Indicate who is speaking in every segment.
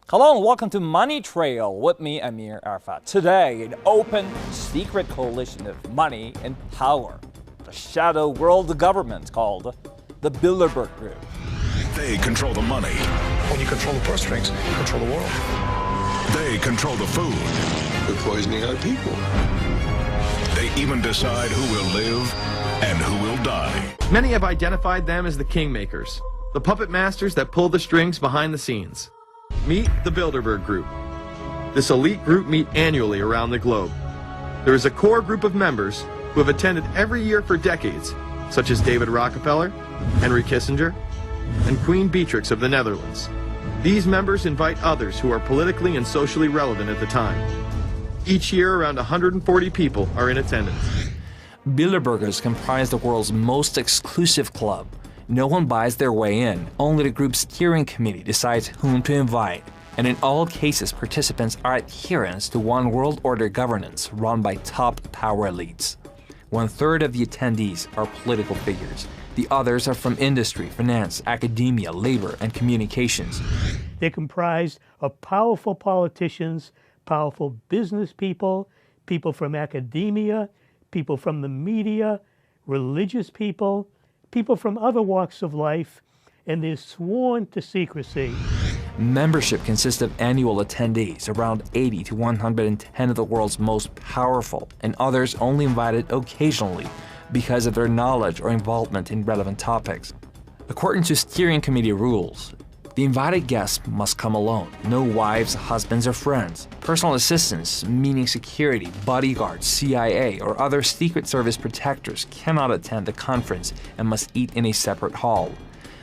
Speaker 1: Hello and welcome to Money Trail with me, Amir Arafat. Today, an open, secret coalition of money and power. A shadow world government called the Bilderberg Group.
Speaker 2: They control the money.
Speaker 3: When you control the purse strings, you control the world.
Speaker 2: They control the food.
Speaker 4: They're poisoning our people.
Speaker 2: They even decide who will live and who will die.
Speaker 5: Many have identified them as the kingmakers, the puppet masters that pull the strings behind the scenes. Meet the Bilderberg Group. This elite group meet annually around the globe. There is a core group of members who have attended every year for decades, such as David Rockefeller, Henry Kissinger, and Queen Beatrix of the Netherlands. These members invite others who are politically and socially relevant at the time. Each year, around 140 people are in attendance.
Speaker 1: Bilderbergers comprise the world's most exclusive club. No one buys their way in. Only the group's steering committee decides whom to invite. And in all cases, participants are adherents to one world order governance run by top power elites. 1/3 of the attendees are political figures. The others are from industry, finance, academia, labor, and communications.
Speaker 6: They're comprised of powerful politicians, powerful business people, people from academia, people from the media, religious people, people from other walks of life, and they're sworn to secrecy.
Speaker 1: Membership consists of annual attendees, around 80 to 110 of the world's most powerful, and others only invited occasionally because of their knowledge or involvement in relevant topics. According to steering committee rules, the invited guests must come alone. No wives, husbands, or friends. Personal assistants, meaning security, bodyguards, CIA, or other Secret Service protectors cannot attend the conference and must eat in a separate hall.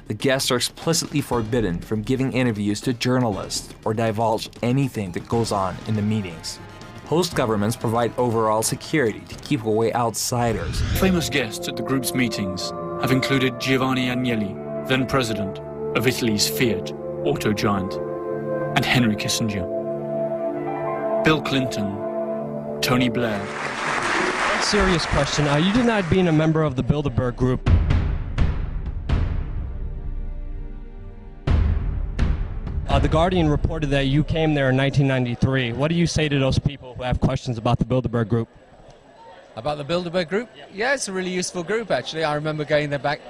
Speaker 1: The guests are explicitly forbidden from giving interviews to journalists or divulge anything that goes on in the meetings. Host governments provide overall security to keep away outsiders.
Speaker 7: Famous guests at the group's meetings have included Giovanni Agnelli, then president of Italy's Fiat auto giant, and Henry Kissinger, Bill Clinton, Tony Blair.
Speaker 8: One serious question. You denied being a member of the Bilderberg Group. The Guardian reported that you came there in 1993. What do you say to those people who have questions about the Bilderberg Group?
Speaker 9: About the Bilderberg Group? Yeah, it's a really useful group, actually. I remember going there back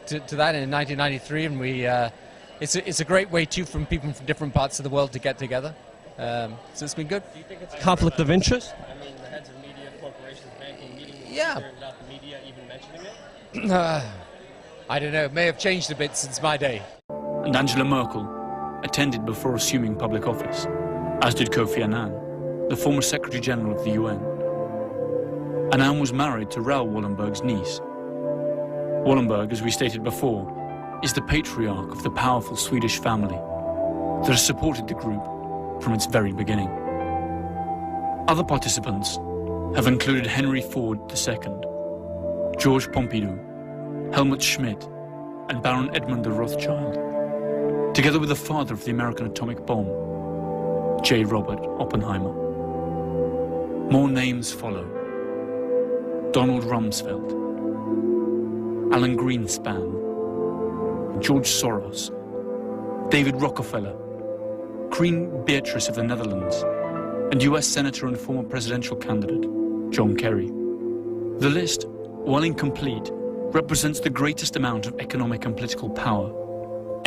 Speaker 9: to that in 1993, and it's a great way too from people from different parts of the world to get together. So it's been good.
Speaker 8: Do you think it's a conflict of interest? I mean, the heads of media, corporations, banking, meeting with
Speaker 9: yeah.
Speaker 8: without the media even mentioning it?
Speaker 9: I don't know. It may have changed a bit since my day.
Speaker 7: And Angela Merkel attended before assuming public office, as did Kofi Annan, the former Secretary General of the UN. Annan was married to Raoul Wallenberg's niece. Wallenberg, as we stated before, is the patriarch of the powerful Swedish family that has supported the group from its very beginning. Other participants have included Henry Ford II, Georges Pompidou, Helmut Schmidt, and Baron Edmund de Rothschild, together with the father of the American atomic bomb, J. Robert Oppenheimer. More names follow. Donald Rumsfeld, Alan Greenspan, George Soros, David Rockefeller, Queen Beatrice of the Netherlands, and US Senator and former presidential candidate, John Kerry. The list, while incomplete, represents the greatest amount of economic and political power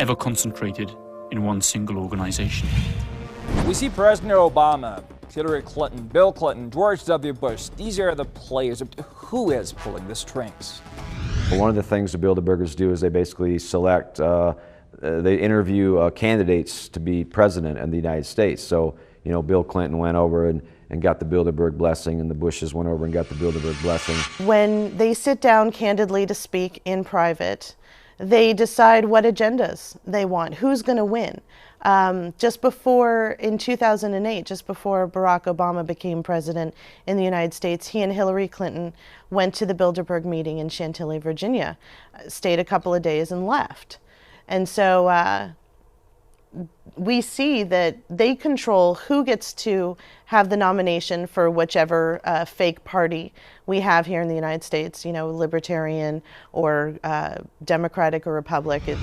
Speaker 7: ever concentrated in one single organization.
Speaker 1: We see President Obama, Hillary Clinton, Bill Clinton, George W. Bush. These are the players. Who is pulling the strings?
Speaker 10: Well, one of the things the Bilderbergers do is they basically select, they interview candidates to be president of the United States. So, you know, Bill Clinton went over and got the Bilderberg blessing, and the Bushes went over and got the Bilderberg blessing. When they sit down candidly to speak in private, they decide what agendas they want, who's going to win. Just before, in 2008, just before Barack Obama became president in the United States, he and Hillary Clinton went to the Bilderberg meeting in Chantilly, Virginia, stayed a couple of days and left. And so we see that they control who gets to have the nomination for whichever fake party we have here in the United States, you know, libertarian or Democratic or Republican.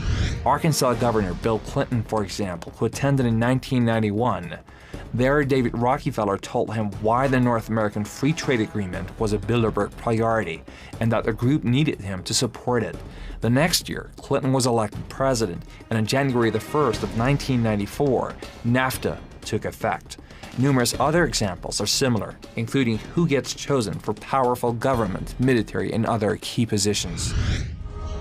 Speaker 1: Arkansas Governor Bill Clinton, for example, who attended in 1991, there David Rockefeller told him why the North American Free Trade Agreement was a Bilderberg priority and that the group needed him to support it. The next year, Clinton was elected president, and on January the 1st of 1994, NAFTA took effect. Numerous other examples are similar, including who gets chosen for powerful government, military, and other key positions.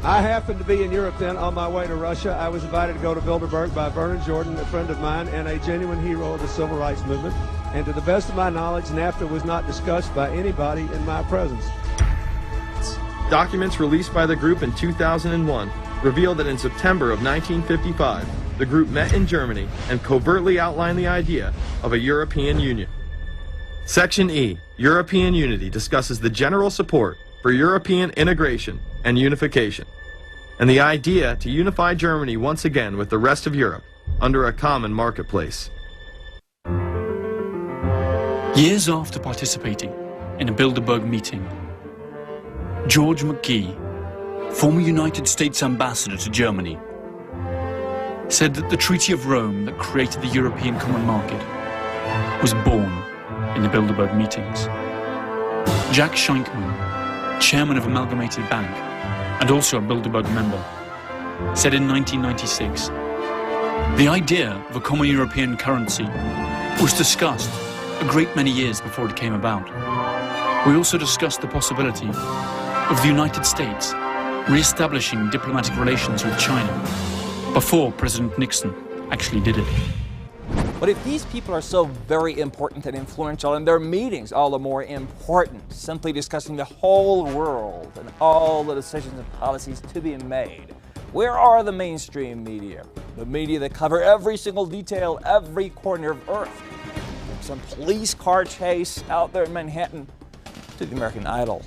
Speaker 11: I happened to be in Europe then on my way to Russia. I was invited to go to Bilderberg by Vernon Jordan, a friend of mine and a genuine hero of the civil rights movement. And to the best of my knowledge, NAFTA was not discussed by anybody in my presence.
Speaker 5: Documents released by the group in 2001 reveal that in September of 1955, the group met in Germany and covertly outlined the idea of a European Union. Section E, European Unity, discusses the general support for European integration and unification, and the idea to unify Germany once again with the rest of Europe under a common marketplace.
Speaker 7: Years after participating in a Bilderberg meeting, George McGee, former United States ambassador to Germany, said that the Treaty of Rome that created the European Common Market was born in the Bilderberg meetings. Jack Schenkman, chairman of Amalgamated Bank and also a Bilderberg member, said in 1996, the idea of a common European currency was discussed a great many years before it came about. We also discussed the possibility of the United States re-establishing diplomatic relations with China before President Nixon actually did it.
Speaker 12: But if these people are so very important and influential, and their meetings all the more important, simply discussing the whole world and all the decisions and policies to be made, where are the mainstream media? The media that cover every single detail, every corner of Earth. From some police car chase out there in Manhattan to the American Idol.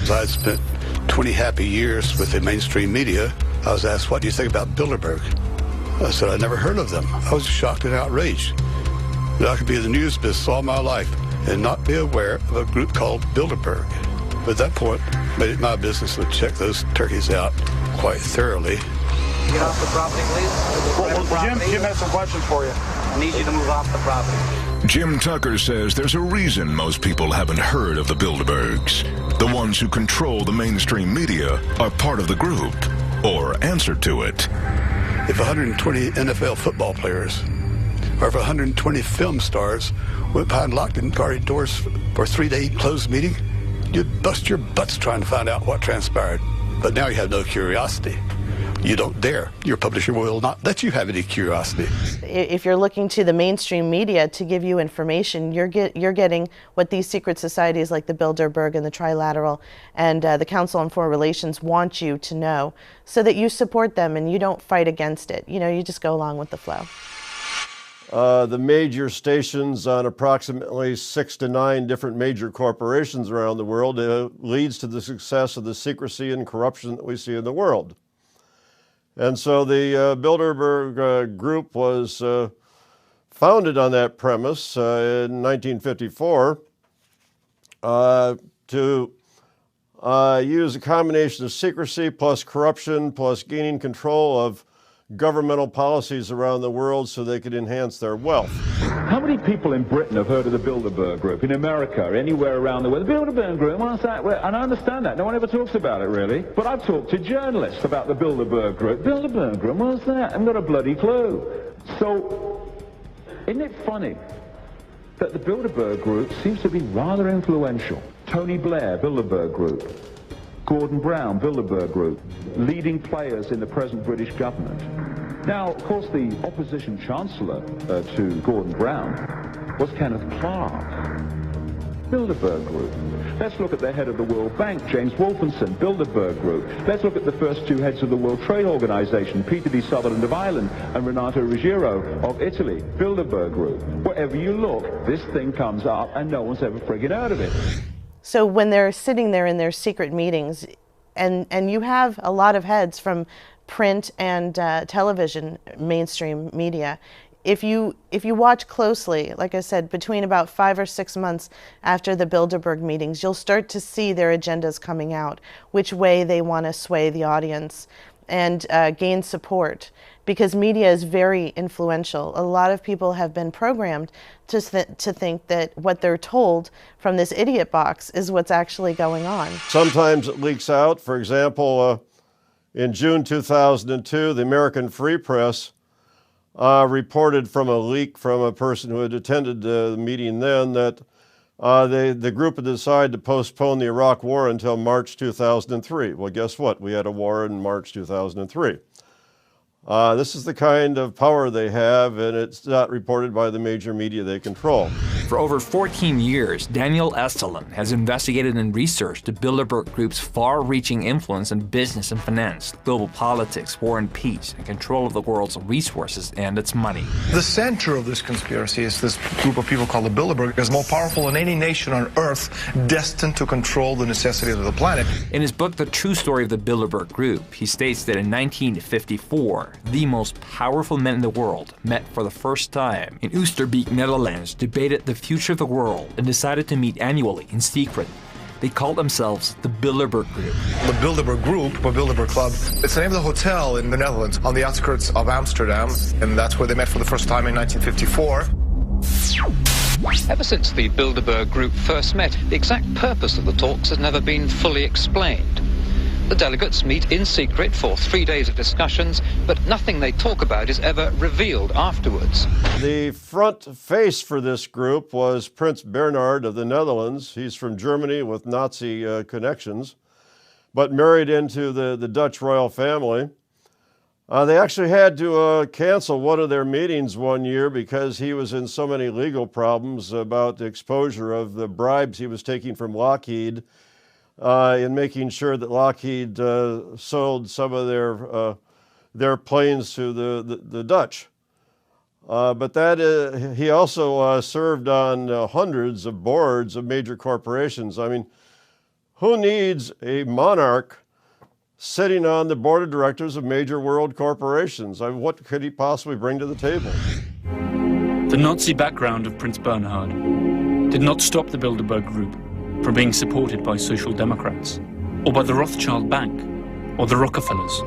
Speaker 13: I'd spent 20 happy years with the mainstream media. I was asked, what do you think about Bilderberg? I said, I'd never heard of them. I was shocked and outraged that I could be in the news business all my life and not be aware of a group called Bilderberg. But at that point, made it my business to check those turkeys out quite thoroughly.
Speaker 14: Get off the property, please.
Speaker 3: Jim has some questions for you.
Speaker 14: I need you to move off the property.
Speaker 2: Jim Tucker says there's a reason most people haven't heard of the Bilderbergs. The ones who control the mainstream media are part of the group or answer to it.
Speaker 13: If 120 NFL football players or if 120 film stars went behind locked and guarded doors for a 3-day closed meeting, you'd bust your butts trying to find out what transpired. But now you have no curiosity. You don't dare. Your publisher will not let you have any curiosity.
Speaker 15: If you're looking to the mainstream media to give you information, you're getting what these secret societies like the Bilderberg and the Trilateral and the Council on Foreign Relations want you to know, so that you support them and you don't fight against it. You know, you just go along with the flow.
Speaker 16: The major stations on approximately 6 to 9 different major corporations around the world leads to the success of the secrecy and corruption that we see in the world. And so the Bilderberg group was founded on that premise in 1954 to use a combination of secrecy plus corruption plus gaining control of governmental policies around the world so they could enhance their wealth.
Speaker 17: How many people in Britain have heard of the Bilderberg Group? In America, anywhere around the world? The Bilderberg Group, what's that? And I understand that. No one ever talks about it, really. But I've talked to journalists about the Bilderberg Group. Bilderberg Group, what's that? I haven't got a bloody clue. So, isn't it funny that the Bilderberg Group seems to be rather influential? Tony Blair, Bilderberg Group. Gordon Brown, Bilderberg Group, leading players in the present British government. Now, of course, the opposition chancellor to Gordon Brown was Kenneth Clark. Bilderberg Group. Let's look at the head of the World Bank, James Wolfensohn, Bilderberg Group. Let's look at the first two heads of the World Trade Organization, Peter D. Sutherland of Ireland and Renato Ruggiero of Italy, Bilderberg Group. Wherever you look, this thing comes up and no one's ever friggin' heard of it.
Speaker 15: So when they're sitting there in their secret meetings, and you have a lot of heads from print and television, mainstream media, if you watch closely, like I said, between about 5 or 6 months after the Bilderberg meetings, you'll start to see their agendas coming out, which way they want to sway the audience. and gain support, because media is very influential. A lot of people have been programmed to think that what they're told from this idiot box is what's actually going on.
Speaker 16: Sometimes it leaks out. For example, in June 2002, the American Free Press reported from a leak from a person who had attended the meeting then that the group had decided to postpone the Iraq War until March 2003. Well, guess what? We had a war in March 2003. This is the kind of power they have, and it's not reported by the major media they control.
Speaker 1: For over 14 years, Daniel Estulin has investigated and researched the Bilderberg Group's far-reaching influence in business and finance, global politics, war and peace, and control of the world's resources and its money.
Speaker 3: The center of this conspiracy is this group of people called the Bilderberg, is more powerful than any nation on earth, destined to control the necessities of the planet.
Speaker 1: In his book, The True Story of the Bilderberg Group, he states that in 1954, the most powerful men in the world met for the first time in Oosterbeek, Netherlands, debated the future of the world, and decided to meet annually in secret. They called themselves the Bilderberg Group.
Speaker 3: The Bilderberg Group, or Bilderberg Club, it's the name of the hotel in the Netherlands on the outskirts of Amsterdam, and that's where they met for the first time in 1954.
Speaker 18: Ever since the Bilderberg Group first met, the exact purpose of the talks has never been fully explained. The delegates meet in secret for 3 days of discussions, but nothing they talk about is ever revealed afterwards.
Speaker 16: The front face for this group was Prince Bernhard of the Netherlands. He's from Germany with Nazi connections, but married into the Dutch royal family. They actually had to cancel one of their meetings one year because he was in so many legal problems about the exposure of the bribes he was taking from Lockheed in making sure that Lockheed sold some of their planes to the Dutch. But that he also served on hundreds of boards of major corporations. I mean, who needs a monarch sitting on the board of directors of major world corporations? I mean, what could he possibly bring to the table?
Speaker 7: The Nazi background of Prince Bernhard did not stop the Bilderberg Group from being supported by Social Democrats, or by the Rothschild Bank, or the Rockefellers,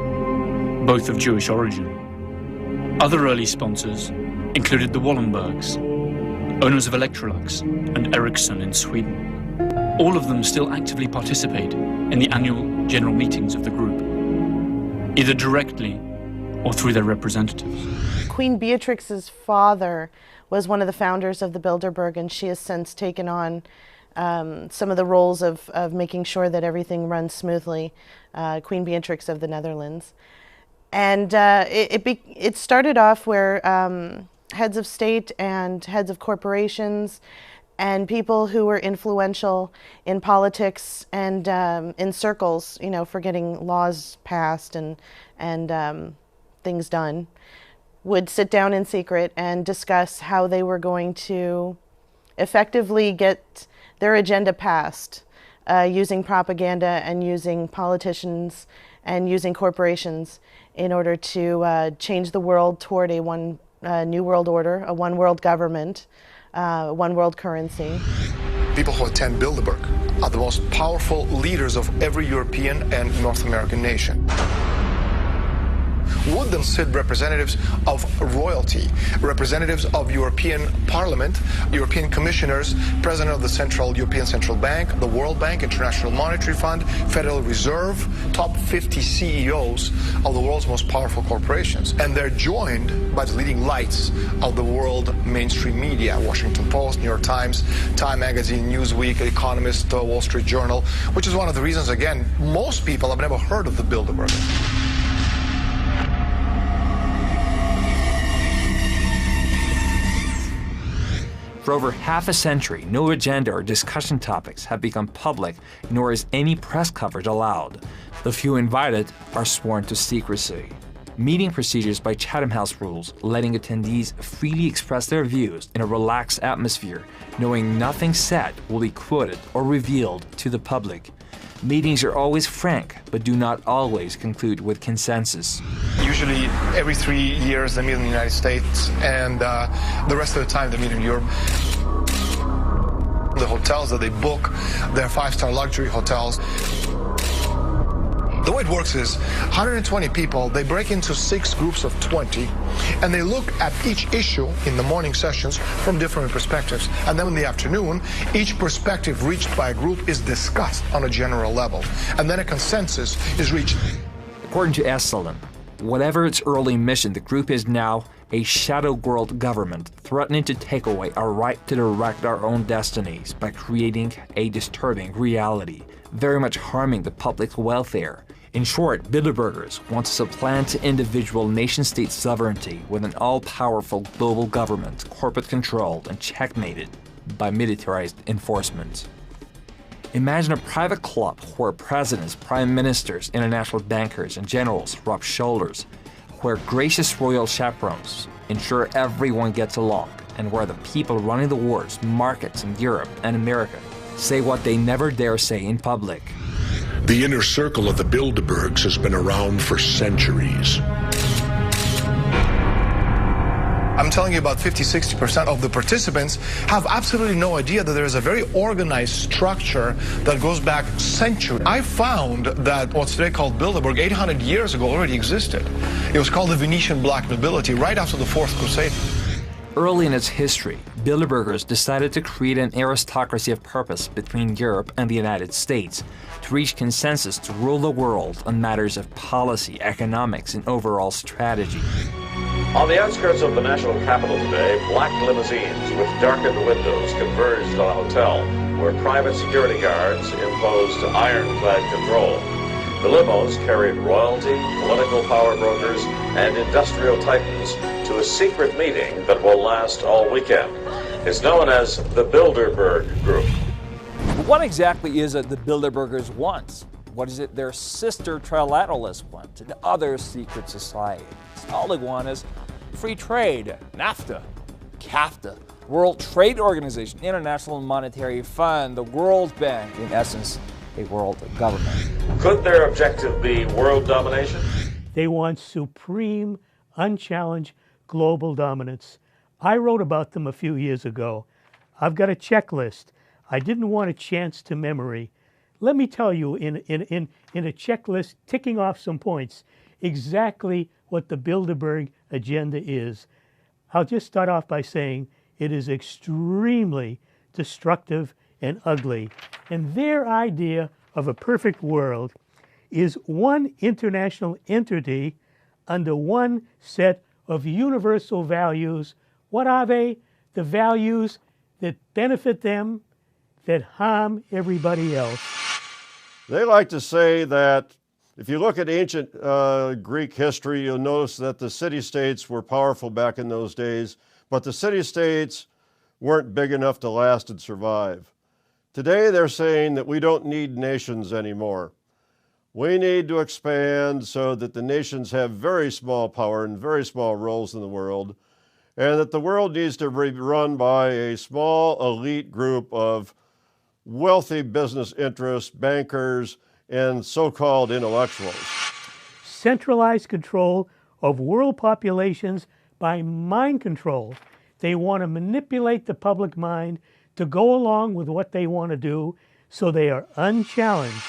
Speaker 7: both of Jewish origin. Other early sponsors included the Wallenbergs, owners of Electrolux and Ericsson in Sweden. All of them still actively participate in the annual general meetings of the group, either directly or through their representatives.
Speaker 15: Queen Beatrix's father was one of the founders of the Bilderberg, and she has since taken on some of the roles of making sure that everything runs smoothly, Queen Beatrix of the Netherlands. And it started off where heads of state and heads of corporations and people who were influential in politics and in circles, you know, for getting laws passed and things done, would sit down in secret and discuss how they were going to effectively get their agenda passed using propaganda and using politicians and using corporations in order to change the world toward a new world order, a one world government, one world currency.
Speaker 3: People who attend Bilderberg are the most powerful leaders of every European and North American nation. Would then sit representatives of royalty, representatives of European Parliament, European commissioners, President of the European Central Bank, the World Bank, International Monetary Fund, Federal Reserve, top 50 CEOs of the world's most powerful corporations. And they're joined by the leading lights of the world mainstream media, Washington Post, New York Times, Time Magazine, Newsweek, Economist, Wall Street Journal, which is one of the reasons, again, most people have never heard of the Bilderberg.
Speaker 1: For over half a century, no agenda or discussion topics have become public, nor is any press coverage allowed. The few invited are sworn to secrecy. Meeting procedures by Chatham House rules, letting attendees freely express their views in a relaxed atmosphere, knowing nothing said will be quoted or revealed to the public. Meetings are always frank, but do not always conclude with consensus.
Speaker 3: Usually every 3 years they meet in the United States, and the rest of the time they meet in Europe. The hotels that they book, they're 5-star luxury hotels. The way it works is 120 people, they break into 6 groups of 20, and they look at each issue in the morning sessions from different perspectives. And then in the afternoon, each perspective reached by a group is discussed on a general level. And then a consensus is reached.
Speaker 1: According to Esalen, whatever its early mission, the group is now a shadow world government threatening to take away our right to direct our own destinies by creating a disturbing reality, very much harming the public welfare. In short, Bilderbergers want to supplant individual nation-state sovereignty with an all-powerful global government, corporate-controlled and checkmated by militarized enforcement. Imagine a private club where presidents, prime ministers, international bankers, and generals rub shoulders, where gracious royal chaperones ensure everyone gets along, and where the people running the wars, markets in Europe and America say what they never dare say in public.
Speaker 2: The inner circle of the Bilderbergs has been around for centuries.
Speaker 3: I'm telling you, about 50–60% of the participants have absolutely no idea that there is a very organized structure that goes back centuries. I found that what's today called Bilderberg 800 years ago already existed. It was called the Venetian Black Nobility right after the Fourth Crusade.
Speaker 1: Early in its history, Bilderbergers decided to create an aristocracy of purpose between Europe and the United States to reach consensus to rule the world on matters of policy, economics, and overall strategy.
Speaker 19: On the outskirts of the national capital today, black limousines with darkened windows converged on a hotel where private security guards imposed ironclad control. The limos carried royalty, political power brokers, and industrial titans to a secret meeting that will last all weekend. It's known as the Bilderberg Group.
Speaker 12: What exactly is it the Bilderbergers want? What is it their sister trilateralists want and other secret societies? All they want is free trade, NAFTA, CAFTA, World Trade Organization, International Monetary Fund, the World Bank, in essence, a world government.
Speaker 19: Could their objective be world domination?
Speaker 6: They want supreme, unchallenged global dominance. I wrote about them a few years ago. I've got a checklist. I didn't want a chance to memory. Let me tell you in a checklist, ticking off some points, exactly what the Bilderberg agenda is. I'll just start off by saying it is extremely destructive and ugly. And their idea of a perfect world is one international entity under one set of universal values. What are they? The values that benefit them, that harm everybody else.
Speaker 16: They like to say that if you look at ancient Greek history, you'll notice that the city-states were powerful back in those days, but the city-states weren't big enough to last and survive. Today they're saying that we don't need nations anymore. We need to expand so that the nations have very small power and very small roles in the world, and that the world needs to be run by a small elite group of wealthy business interests, bankers, and so-called intellectuals.
Speaker 6: Centralized control of world populations by mind control. They want to manipulate the public mind to go along with what they want to do, so they are unchallenged.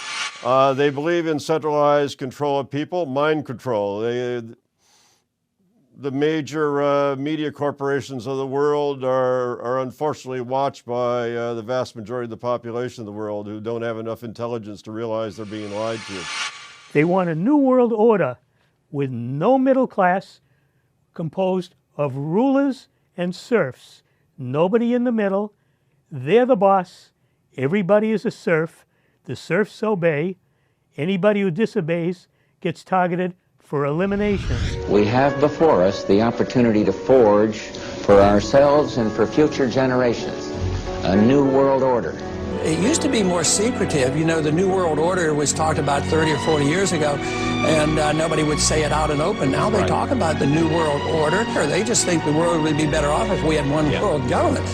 Speaker 16: They believe in centralized control of people, mind control. The major media corporations of the world are unfortunately watched by the vast majority of the population of the world who don't have enough intelligence to realize they're being lied to.
Speaker 6: They want a new world order with no middle class, composed of rulers and serfs. Nobody in the middle. They're the boss. Everybody is a serf. The serfs obey. Anybody who disobeys gets targeted for elimination.
Speaker 20: We have before us the opportunity to forge for ourselves and for future generations a new world order.
Speaker 21: It used to be more secretive. You know, the New World Order was talked about 30 or 40 years ago, and nobody would say it out and open. Now they talk about the New World Order, or they just think the world would be better off if we had one world government.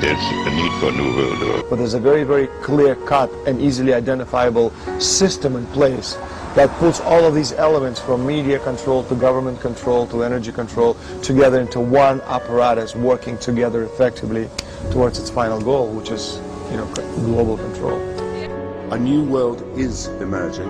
Speaker 4: There's a need for a new world order.
Speaker 22: But there's a very, very clear-cut and easily identifiable system in place that puts all of these elements, from media control to government control to energy control, together into one apparatus working together effectively towards its final goal, which is, global control.
Speaker 8: A new world is emerging.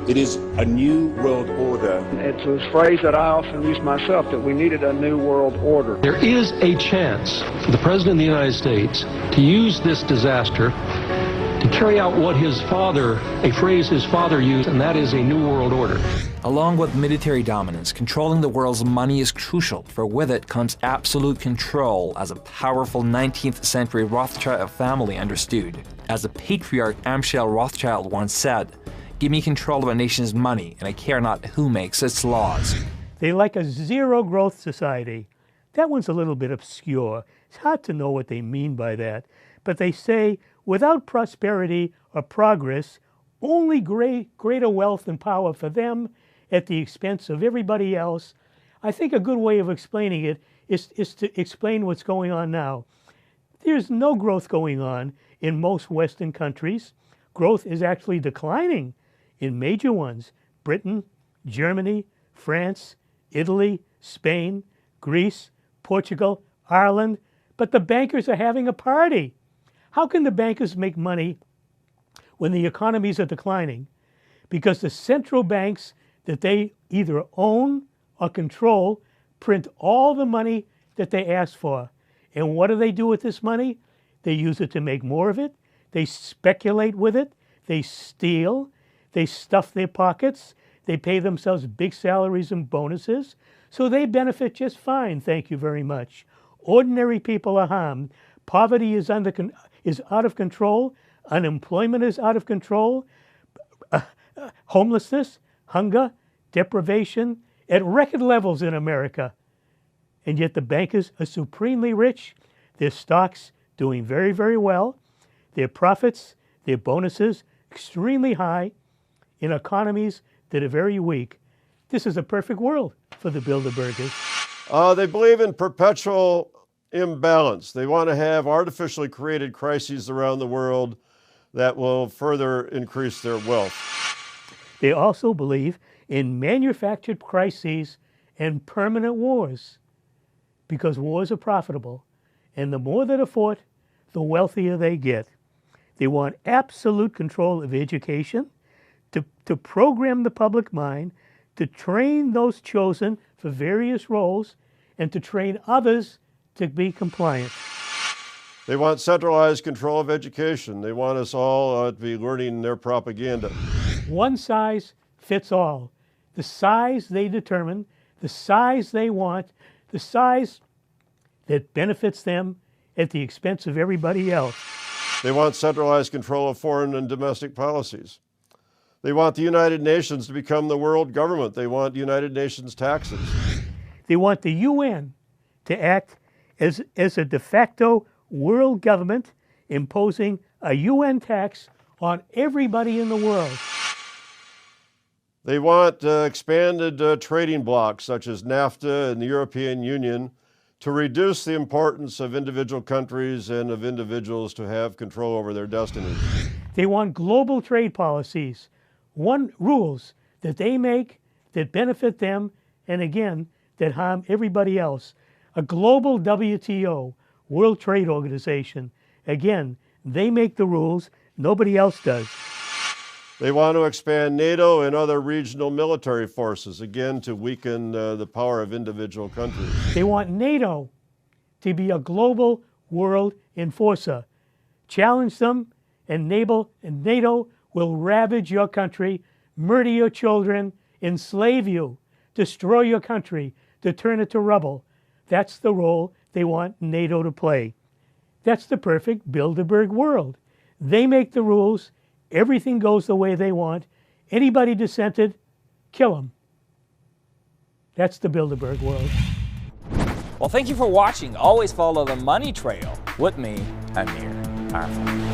Speaker 8: It is a new world order.
Speaker 11: It's a phrase that I often use myself, that we needed a new world order.
Speaker 9: There is a chance for the President of the United States to use this disaster to carry out what his father, a phrase his father used, and that is a new world order.
Speaker 1: Along with military dominance, controlling the world's money is crucial, for with it comes absolute control, as a powerful 19th century Rothschild family understood. As the patriarch Amschel Rothschild once said, "Give me control of a nation's money, and I care not who makes its laws."
Speaker 6: They like a zero-growth society. That one's a little bit obscure. It's hard to know what they mean by that. But they say, without prosperity or progress, only greater wealth and power for them at the expense of everybody else. I think a good way of explaining it is to explain what's going on now. There's no growth going on in most Western countries. Growth is actually declining in major ones: Britain, Germany, France, Italy, Spain, Greece, Portugal, Ireland. But the bankers are having a party. How can the bankers make money when the economies are declining? Because the central banks that they either own or control print all the money that they ask for. And what do they do with this money? They use it to make more of it. They speculate with it. They steal. They stuff their pockets. They pay themselves big salaries and bonuses. So they benefit just fine, thank you very much. Ordinary people are harmed. Poverty is out of control. Unemployment is out of control. Homelessness, hunger, deprivation at record levels in America. And yet the bankers are supremely rich. Their stocks doing very, very well. Their profits, their bonuses, extremely high in economies that are very weak. This is a perfect world for the Bilderbergers.
Speaker 16: They believe in perpetual imbalance. They want to have artificially created crises around the world that will further increase their wealth.
Speaker 6: They also believe in manufactured crises and permanent wars, because wars are profitable, and the more that are fought, the wealthier they get. They want absolute control of education, to program the public mind, to train those chosen for various roles, and to train others to be compliant.
Speaker 16: They want centralized control of education. They want us all to be learning their propaganda.
Speaker 6: One size fits all. The size they determine, the size they want, the size that benefits them at the expense of everybody else.
Speaker 16: They want centralized control of foreign and domestic policies. They want the United Nations to become the world government. They want United Nations taxes.
Speaker 6: They want the UN to act as a de facto world government, imposing a UN tax on everybody in the world.
Speaker 16: They want expanded trading blocs such as NAFTA and the European Union to reduce the importance of individual countries and of individuals to have control over their destinies.
Speaker 6: They want global trade policies, rules that they make that benefit them, and again, that harm everybody else. A global WTO, World Trade Organization. Again, they make the rules, nobody else does.
Speaker 16: They want to expand NATO and other regional military forces, again, to weaken the power of individual countries.
Speaker 6: They want NATO to be a global world enforcer. Challenge them, and NATO will ravage your country, murder your children, enslave you, destroy your country, to turn it to rubble. That's the role they want NATO to play. That's the perfect Bilderberg world. They make the rules. Everything goes the way they want. Anybody dissented, kill them. That's the Bilderberg world.
Speaker 12: Well, thank you for watching. Always follow the money trail with me, Amir Arfa.